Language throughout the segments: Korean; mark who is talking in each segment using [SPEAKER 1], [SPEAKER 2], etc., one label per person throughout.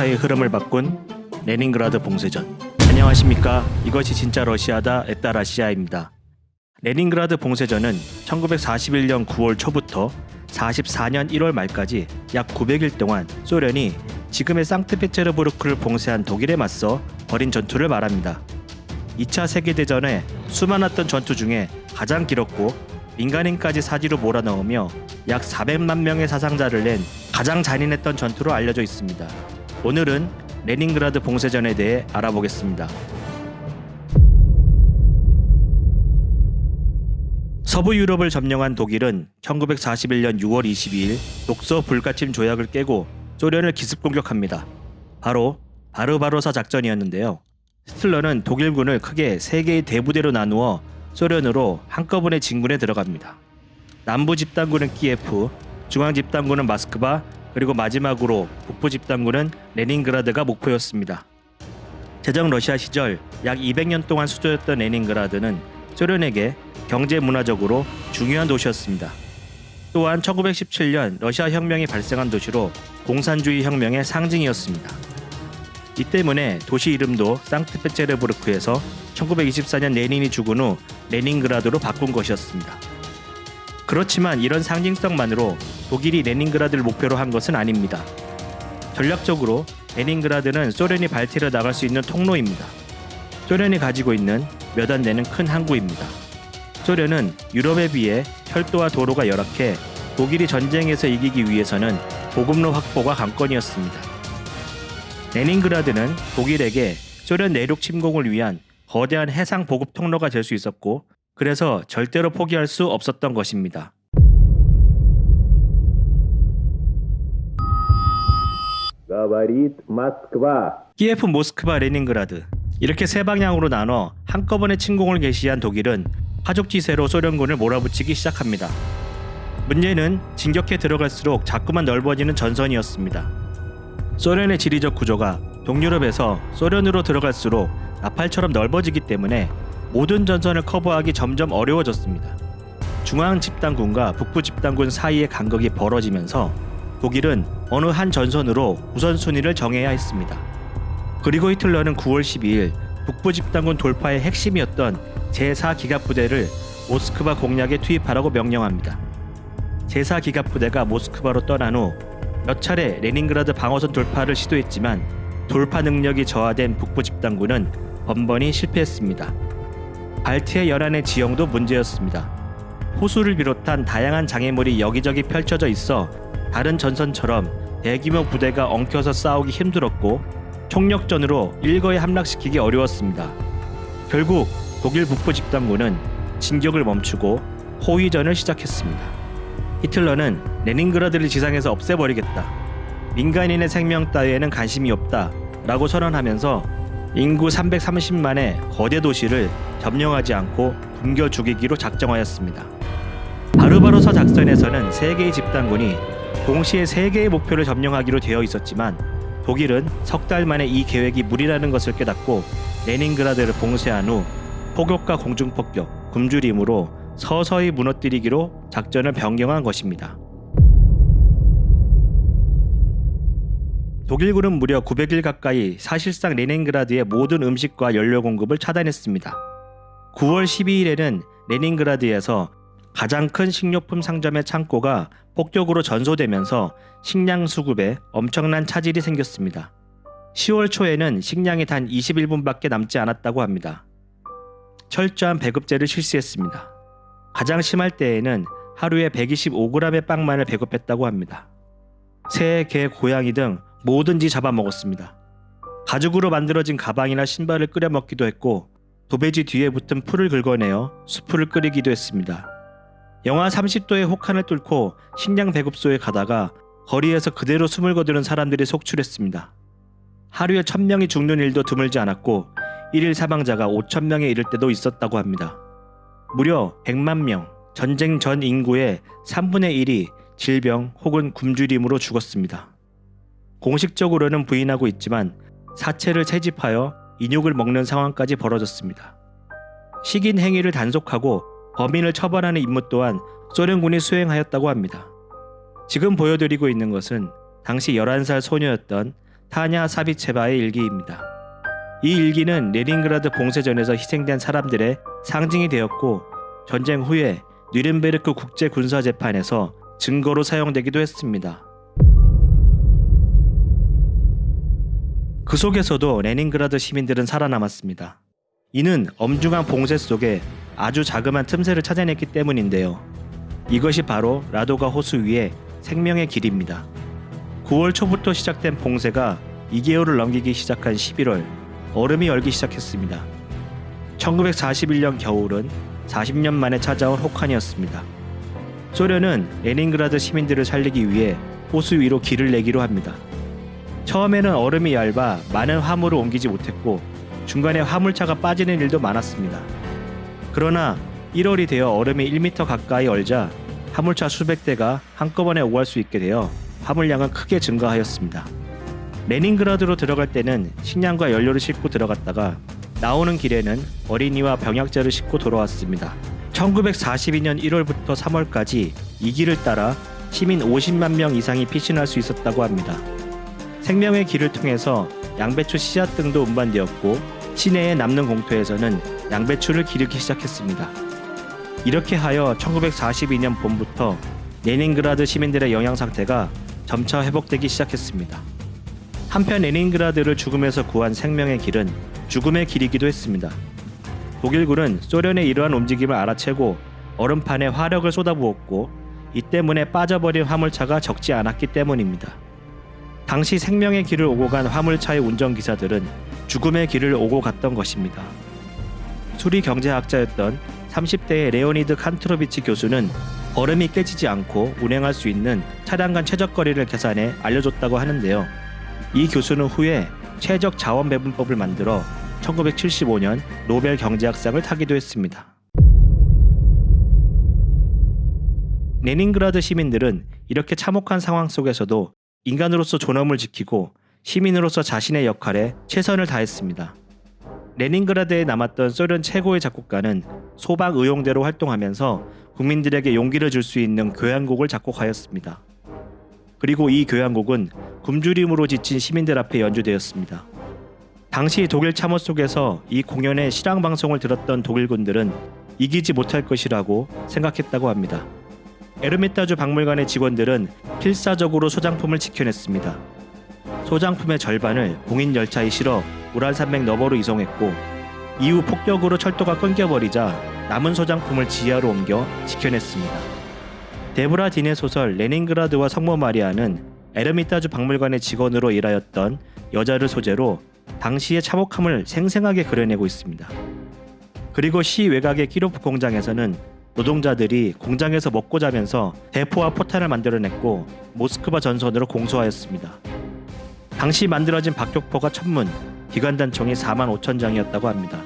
[SPEAKER 1] 역사의 흐름을 바꾼 레닌그라드 봉쇄전. 안녕하십니까. 이것이 진짜 러시아다 에따라시아입니다. 레닌그라드 봉쇄전은 1941년 9월 초부터 44년 1월 말까지 약 900일 동안 소련이 지금의 상트페테르부르크를 봉쇄한 독일에 맞서 벌인 전투를 말합니다. 2차 세계대전에 수많았던 전투 중에 가장 길었고 민간인까지 사지로 몰아넣으며 약 400만 명의 사상자를 낸 가장 잔인했던 전투로 알려져 있습니다. 오늘은 레닌그라드 봉쇄전에 대해 알아보겠습니다. 서부 유럽을 점령한 독일은 1941년 6월 22일 독서 불가침 조약을 깨고 소련을 기습 공격합니다. 바로 바르바로사 작전이었는데요. 히틀러는 독일군을 크게 3개의 대부대로 나누어 소련으로 한꺼번에 진군에 들어갑니다. 남부 집단군은 키예프, 중앙 집단군은 모스크바, 그리고 마지막으로 북부 집단군은 레닌그라드가 목표였습니다. 제정 러시아 시절 약 200년 동안 수도였던 레닌그라드는 소련에게 경제 문화적으로 중요한 도시였습니다. 또한 1917년 러시아 혁명이 발생한 도시로 공산주의 혁명의 상징이었습니다. 이 때문에 도시 이름도 상트페테르부르크에서 1924년 레닌이 죽은 후 레닌그라드로 바꾼 것이었습니다. 그렇지만 이런 상징성만으로 독일이 레닌그라드를 목표로 한 것은 아닙니다. 전략적으로 레닌그라드는 소련이 발트해를 나갈 수 있는 통로입니다. 소련이 가지고 있는 몇 안 되는 큰 항구입니다. 소련은 유럽에 비해 철도와 도로가 열악해 독일이 전쟁에서 이기기 위해서는 보급로 확보가 관건이었습니다. 레닌그라드는 독일에게 소련 내륙 침공을 위한 거대한 해상 보급 통로가 될 수 있었고, 그래서 절대로 포기할 수 없었던 것입니다. 키예프, 모스크바, 레닌그라드 이렇게 세 방향으로 나눠 한꺼번에 침공을 개시한 독일은 파죽지세로 소련군을 몰아붙이기 시작합니다. 문제는 진격해 들어갈수록 자꾸만 넓어지는 전선이었습니다. 소련의 지리적 구조가 동유럽에서 소련으로 들어갈수록 나팔처럼 넓어지기 때문에 모든 전선을 커버하기 점점 어려워졌습니다. 중앙 집단군과 북부 집단군 사이의 간극이 벌어지면서 독일은 어느 한 전선으로 우선순위를 정해야 했습니다. 그리고 히틀러는 9월 12일 북부 집단군 돌파의 핵심이었던 제4기갑부대를 모스크바 공략에 투입하라고 명령합니다. 제4기갑부대가 모스크바로 떠난 후 몇 차례 레닌그라드 방어선 돌파를 시도했지만 돌파 능력이 저하된 북부 집단군은 번번이 실패했습니다. 발트해 연안의 지형도 문제였습니다. 호수를 비롯한 다양한 장애물이 여기저기 펼쳐져 있어 다른 전선처럼 대규모 부대가 엉켜서 싸우기 힘들었고 총력전으로 일거에 함락시키기 어려웠습니다. 결국 독일 북부 집단군은 진격을 멈추고 호위전을 시작했습니다. 히틀러는 레닌그라드를 지상에서 없애버리겠다, 민간인의 생명 따위에는 관심이 없다 라고 선언하면서 인구 330만의 거대 도시를 점령하지 않고 굶겨 죽이기로 작정하였습니다. 바르바로사 작전에서는 3개의 집단군이 동시에 3개의 목표를 점령하기로 되어 있었지만 독일은 석 달 만에 이 계획이 무리라는 것을 깨닫고 레닌그라드를 봉쇄한 후 포격과 공중폭격, 굶주림으로 서서히 무너뜨리기로 작전을 변경한 것입니다. 독일군은 무려 900일 가까이 사실상 레닌그라드의 모든 음식과 연료 공급을 차단했습니다. 9월 12일에는 레닌그라드에서 가장 큰 식료품 상점의 창고가 폭격으로 전소되면서 식량 수급에 엄청난 차질이 생겼습니다. 10월 초에는 식량이 단 21분밖에 남지 않았다고 합니다. 철저한 배급제를 실시했습니다. 가장 심할 때에는 하루에 125g의 빵만을 배급했다고 합니다. 새, 개, 고양이 등 뭐든지 잡아먹었습니다. 가죽으로 만들어진 가방이나 신발을 끓여 먹기도 했고 도배지 뒤에 붙은 풀을 긁어내어 수프를 끓이기도 했습니다. 영하 30도의 혹한을 뚫고 식량 배급소에 가다가 거리에서 그대로 숨을 거두는 사람들이 속출했습니다. 하루에 1000명이 죽는 일도 드물지 않았고 1일 사망자가 5000명에 이를 때도 있었다고 합니다. 무려 100만 명, 전쟁 전 인구의 3분의 1이 질병 혹은 굶주림으로 죽었습니다. 공식적으로는 부인하고 있지만 사체를 채집하여 인육을 먹는 상황까지 벌어졌습니다. 식인 행위를 단속하고 범인을 처벌하는 임무 또한 소련군이 수행하였다고 합니다. 지금 보여드리고 있는 것은 당시 11살 소녀였던 타냐 사비체바의 일기입니다. 이 일기는 레닌그라드 봉쇄전에서 희생된 사람들의 상징이 되었고 전쟁 후에 뉘른베르크 국제군사재판에서 증거로 사용되기도 했습니다. 그 속에서도 레닌그라드 시민들은 살아남았습니다. 이는 엄중한 봉쇄 속에 아주 자그마한 틈새를 찾아냈기 때문인데요. 이것이 바로 라도가 호수 위의 생명의 길입니다. 9월 초부터 시작된 봉쇄가 2개월을 넘기기 시작한 11월, 얼음이 얼기 시작했습니다. 1941년 겨울은 40년 만에 찾아온 혹한이었습니다. 소련은 레닌그라드 시민들을 살리기 위해 호수 위로 길을 내기로 합니다. 처음에는 얼음이 얇아 많은 화물을 옮기지 못했고 중간에 화물차가 빠지는 일도 많았습니다. 그러나 1월이 되어 얼음이 1m 가까이 얼자 화물차 수백 대가 한꺼번에 오갈 수 있게 되어 화물량은 크게 증가하였습니다. 레닌그라드로 들어갈 때는 식량과 연료를 싣고 들어갔다가 나오는 길에는 어린이와 병약자를 싣고 돌아왔습니다. 1942년 1월부터 3월까지 이 길을 따라 시민 50만 명 이상이 피신할 수 있었다고 합니다. 생명의 길을 통해서 양배추 씨앗 등도 운반되었고 시내에 남는 공터에서는 양배추를 기르기 시작했습니다. 이렇게 하여 1942년 봄부터 레닌그라드 시민들의 영양 상태가 점차 회복되기 시작했습니다. 한편 레닌그라드를 죽음에서 구한 생명의 길은 죽음의 길이기도 했습니다. 독일군은 소련의 이러한 움직임을 알아채고 얼음판에 화력을 쏟아부었고 이 때문에 빠져버린 화물차가 적지 않았기 때문입니다. 당시 생명의 길을 오고 간 화물차의 운전기사들은 죽음의 길을 오고 갔던 것입니다. 수리 경제학자였던 30대의 레오니드 칸트로비치 교수는 얼음이 깨지지 않고 운행할 수 있는 차량 간 최적거리를 계산해 알려줬다고 하는데요. 이 교수는 후에 최적 자원 배분법을 만들어 1975년 노벨 경제학상을 타기도 했습니다. 레닌그라드 시민들은 이렇게 참혹한 상황 속에서도 인간으로서 존엄을 지키고 시민으로서 자신의 역할에 최선을 다했습니다. 레닌그라드에 남았던 소련 최고의 작곡가는 소방 의용대로 활동하면서 국민들에게 용기를 줄 수 있는 교향곡을 작곡하였습니다. 그리고 이 교향곡은 굶주림으로 지친 시민들 앞에 연주되었습니다. 당시 독일 참호 속에서 이 공연의 실황 방송을 들었던 독일군들은 이기지 못할 것이라고 생각했다고 합니다. 에르미타주 박물관의 직원들은 필사적으로 소장품을 지켜냈습니다. 소장품의 절반을 공인 열차에 실어 우랄산맥 너머로 이송했고 이후 폭격으로 철도가 끊겨버리자 남은 소장품을 지하로 옮겨 지켜냈습니다. 데브라 딘의 소설 레닌그라드와 성모 마리아는 에르미타주 박물관의 직원으로 일하였던 여자를 소재로 당시의 참혹함을 생생하게 그려내고 있습니다. 그리고 시 외곽의 키로프 공장에서는 노동자들이 공장에서 먹고 자면서 대포와 포탄을 만들어냈고 모스크바 전선으로 공수하였습니다. 당시 만들어진 박격포가 1000문, 기관단총이 45,000장이었다고 합니다.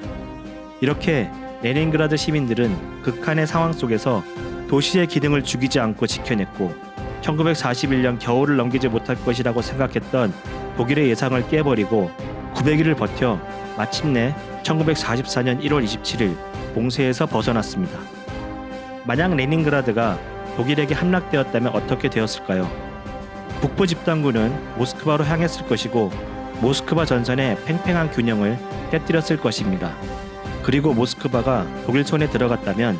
[SPEAKER 1] 이렇게 레닌그라드 시민들은 극한의 상황 속에서 도시의 기능을 죽이지 않고 지켜냈고 1941년 겨울을 넘기지 못할 것이라고 생각했던 독일의 예상을 깨버리고 900일을 버텨 마침내 1944년 1월 27일 봉쇄에서 벗어났습니다. 만약 레닌그라드가 독일에게 함락되었다면 어떻게 되었을까요? 북부 집단군은 모스크바로 향했을 것이고 모스크바 전선의 팽팽한 균형을 깨뜨렸을 것입니다. 그리고 모스크바가 독일 손에 들어갔다면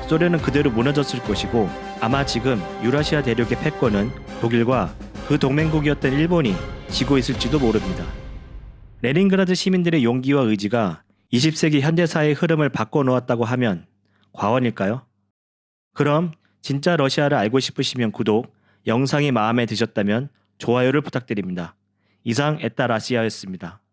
[SPEAKER 1] 소련은 그대로 무너졌을 것이고 아마 지금 유라시아 대륙의 패권은 독일과 그 동맹국이었던 일본이 쥐고 있을지도 모릅니다. 레닌그라드 시민들의 용기와 의지가 20세기 현대사의 흐름을 바꿔놓았다고 하면 과언일까요? 그럼 진짜 러시아를 알고 싶으시면 구독, 영상이 마음에 드셨다면 좋아요를 부탁드립니다. 이상 에따라시아였습니다.